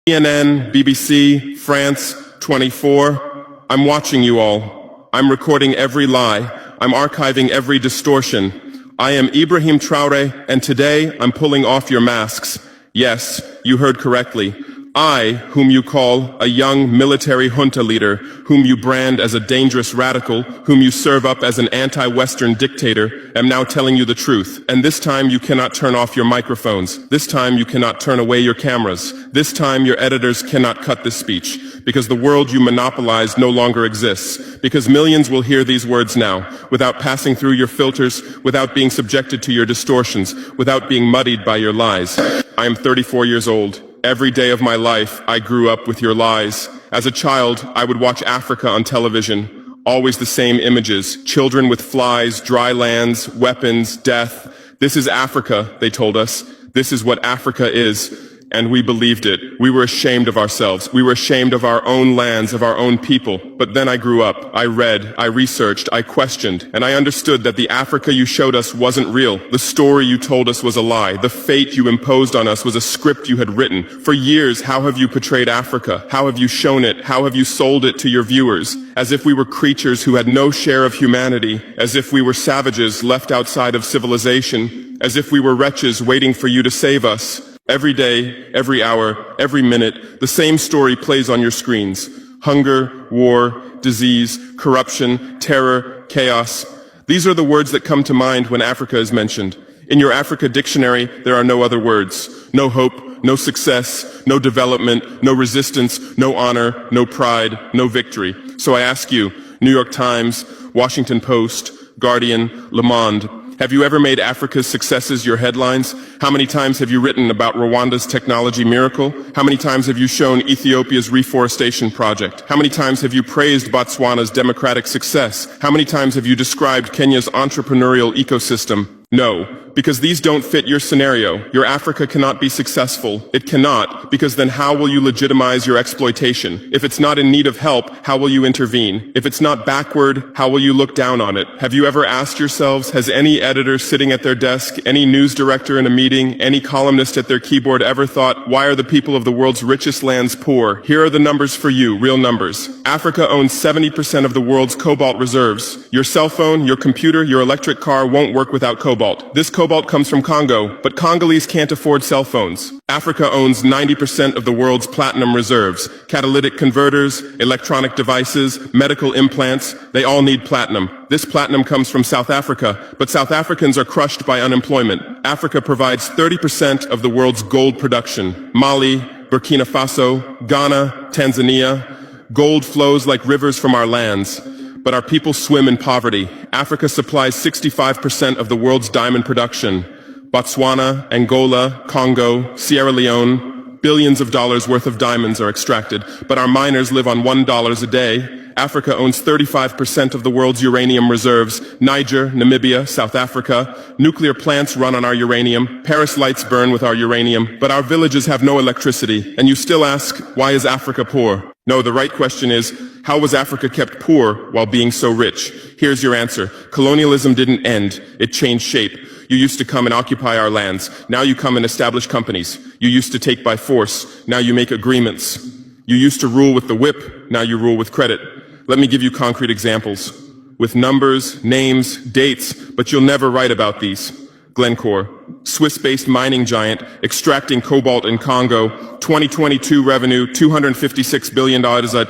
CNN, BBC, France, 24. I'm watching you all. I'm recording every lie. I'm archiving every distortion. I am Ibrahima Traore, and today I'm pulling off your masks. Yes, you heard correctly. I, whom you call a young military junta leader, whom you brand as a dangerous radical, whom you serve up as an anti-Western dictator, am now telling you the truth. And this time you cannot turn off your microphones. This time you cannot turn away your cameras. This time your editors cannot cut this speech, because the world you monopolize no longer exists. Because millions will hear these words now, without passing through your filters, without being subjected to your distortions, without being muddied by your lies. I am 34 years old. Every day of my life, I grew up with your lies. As a child, I would watch Africa on television. Always the same images. Children with flies, dry lands, weapons, death. This is Africa, they told us. This is what Africa is. And we believed it. We were ashamed of ourselves. We were ashamed of our own lands, of our own people. But then I grew up. I read, I researched, I questioned, and I understood that the Africa you showed us wasn't real. The story you told us was a lie. The fate you imposed on us was a script you had written. For years, how have you portrayed Africa? How have you shown it? How have you sold it to your viewers? As if we were creatures who had no share of humanity, as if we were savages left outside of civilization, as if we were wretches waiting for you to save us. Every day, every hour, every minute, the same story plays on your screens. Hunger, war, disease, corruption, terror, chaos. These are the words that come to mind when Africa is mentioned. In your Africa dictionary, there are no other words. No hope, no success, no development, no resistance, no honor, no pride, no victory. So I ask you, New York Times, Washington Post, Guardian, Le Monde, have you ever made Africa's successes your headlines? How many times have you written about Rwanda's technology miracle? How many times have you shown Ethiopia's reforestation project? How many times have you praised Botswana's democratic success? How many times have you described Kenya's entrepreneurial ecosystem? No, because these don't fit your scenario. Your Africa cannot be successful. It cannot, because then how will you legitimize your exploitation? If it's not in need of help, how will you intervene? If it's not backward, how will you look down on it? Have you ever asked yourselves, has any editor sitting at their desk, any news director in a meeting, any columnist at their keyboard ever thought, why are the people of the world's richest lands poor? Here are the numbers for you, real numbers. Africa owns 70% of the world's cobalt reserves. Your cell phone, your computer, your electric car won't work without cobalt. This cobalt comes from Congo, but Congolese can't afford cell phones. Africa owns 90% of the world's platinum reserves. Catalytic converters, electronic devices, medical implants, they all need platinum. This platinum comes from South Africa, but South Africans are crushed by unemployment. Africa provides 30% of the world's gold production. Mali, Burkina Faso, Ghana, Tanzania. Gold flows like rivers from our lands. But our people swim in poverty. Africa supplies 65% of the world's diamond production. Botswana, Angola, Congo, Sierra Leone, billions of dollars worth of diamonds are extracted, but our miners live on $1 a day. Africa owns 35% of the world's uranium reserves. Niger, Namibia, South Africa. Nuclear plants run on our uranium. Paris lights burn with our uranium. But our villages have no electricity. And you still ask, why is Africa poor? No, the right question is, how was Africa kept poor while being so rich? Here's your answer. Colonialism didn't end. It changed shape. You used to come and occupy our lands. Now you come and establish companies. You used to take by force. Now you make agreements. You used to rule with the whip. Now you rule with credit. Let me give you concrete examples. With numbers, names, dates, but you'll never write about these. Glencore, Swiss-based mining giant, extracting cobalt in Congo. 2022 revenue, $256 billion.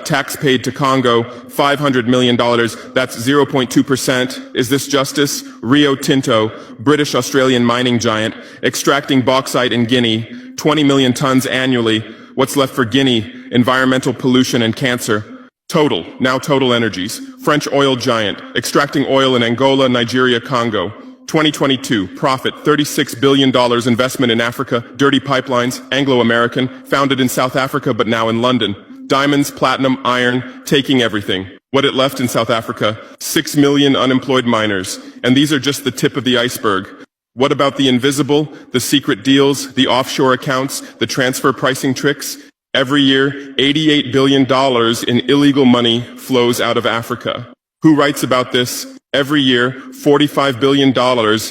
Tax paid to Congo, $500 million. That's 0.2%. Is this justice? Rio Tinto, British-Australian mining giant, extracting bauxite in Guinea, 20 million tons annually. What's left for Guinea? Environmental pollution and cancer. Total, now Total Energies, French oil giant, extracting oil in Angola, Nigeria, Congo. 2022, profit, $36 billion investment in Africa, dirty pipelines, Anglo-American, founded in South Africa but now in London. Diamonds, platinum, iron, taking everything. What it left in South Africa, 6 million unemployed miners. And these are just the tip of the iceberg. What about the invisible, the secret deals, the offshore accounts, the transfer pricing tricks? Every year, $88 billion in illegal money flows out of Africa. Who writes about this? Every year, $45 billion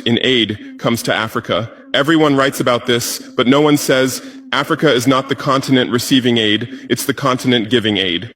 in aid comes to Africa. Everyone writes about this, but no one says Africa is not the continent receiving aid, it's the continent giving aid.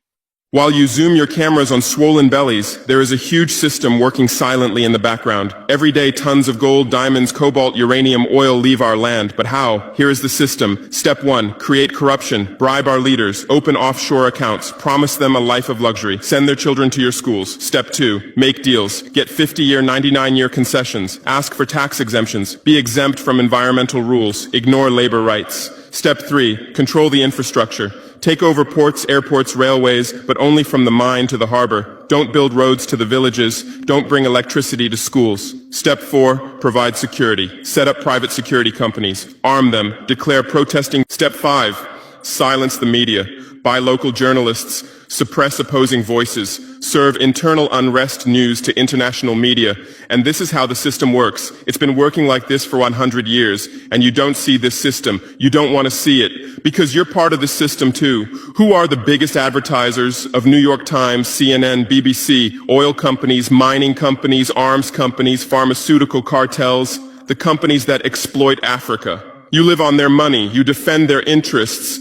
While you zoom your cameras on swollen bellies, there is a huge system working silently in the background. Every day, tons of gold, diamonds, cobalt, uranium, oil leave our land. But how? Here is the system. Step 1, create corruption, bribe our leaders, open offshore accounts, promise them a life of luxury, send their children to your schools. Step 2, make deals, get 50-year, 99-year concessions, ask for tax exemptions, be exempt from environmental rules, ignore labor rights. Step 3, control the infrastructure. Take over ports, airports, railways, but only from the mine to the harbor. Don't build roads to the villages. Don't bring electricity to schools. Step 4, provide security. Set up private security companies. Arm them. Declare protesting. Step 5, silence the media. Buy local journalists. Suppress opposing voices. Serve internal unrest news to international media. And this is how the system works. It's been working like this for 100 years, and you don't see this system. You don't want to see it, because you're part of the system too. Who are the biggest advertisers of New York Times, CNN, BBC, oil companies, mining companies, arms companies, pharmaceutical cartels, the companies that exploit Africa? You live on their money. You defend their interests.